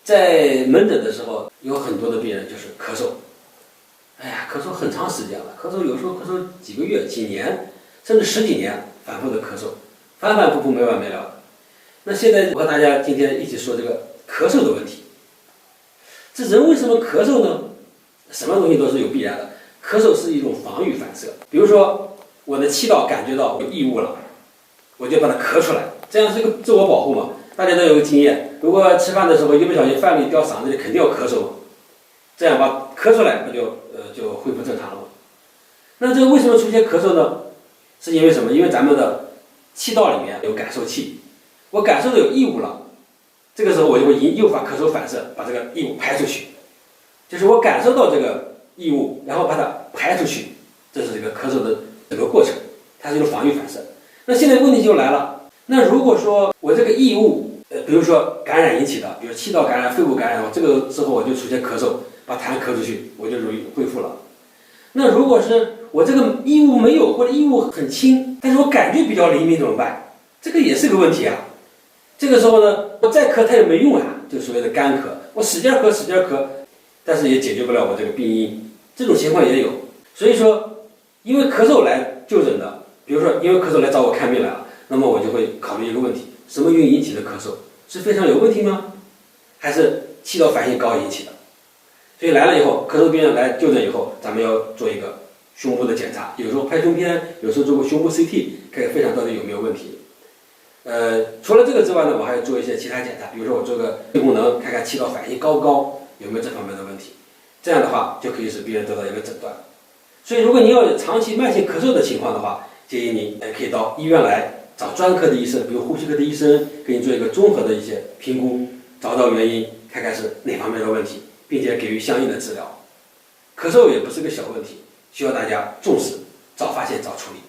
在门诊的时候，有很多的病人就是咳嗽，哎呀，咳嗽很长时间了，咳嗽有时候咳嗽几个月、几年，甚至十几年，反复的咳嗽，反反复复没完没了的。那现在我和大家今天一起说这个咳嗽的问题。这人为什么咳嗽呢？什么东西都是有必然的，咳嗽是一种防御反射。比如说我的气道感觉到有异物了，我就把它咳出来，这样是一个自我保护嘛。大家都有个经验，如果吃饭的时候一不小心饭粒掉嗓子里，肯定要咳嗽嘛，这样把咳出来，那就恢复正常了。那这个为什么出现咳嗽呢？是因为什么？因为咱们的气道里面有感受器，我感受到有异物了，这个时候我就会诱发咳嗽反射，把这个异物排出去。就是我感受到这个异物，然后把它排出去，这是这个咳嗽的整个过程，它是一种防御反射。那现在问题就来了，那如果说我这个异物，比如说感染引起的，比如气道感染、肺部感染，这个时候我就出现咳嗽，把痰咳出去，我就容易恢复了。那如果是我这个异物没有，或者异物很轻，但是我感觉比较灵敏怎么办？这个也是个问题啊。这个时候呢，我再咳它也没用啊，就所谓的干咳，我使劲咳使劲咳，但是也解决不了我这个病因，这种情况也有。所以说，因为咳嗽来就诊的，比如说因为咳嗽来找我看病来了，那么我就会考虑一个问题：什么原因引起的咳嗽？是非常有问题吗？还是气道反应高引起的？所以来了以后，咳嗽病人来就诊以后，咱们要做一个胸部的检查，有时候拍胸片，有时候做个胸部 CT， 看看肺上到底有没有问题。除了这个之外呢，我还要做一些其他检查，比如说我做个肺功能，看看气道反应高不高，有没有这方面的问题。这样的话就可以使病人得到一个诊断。所以如果你要有长期慢性咳嗽的情况的话，建议你可以到医院来找专科的医生，比如呼吸科的医生，给你做一个综合的一些评估，找到原因，看看是哪方面的问题，并且给予相应的治疗。咳嗽也不是个小问题，需要大家重视，早发现早处理。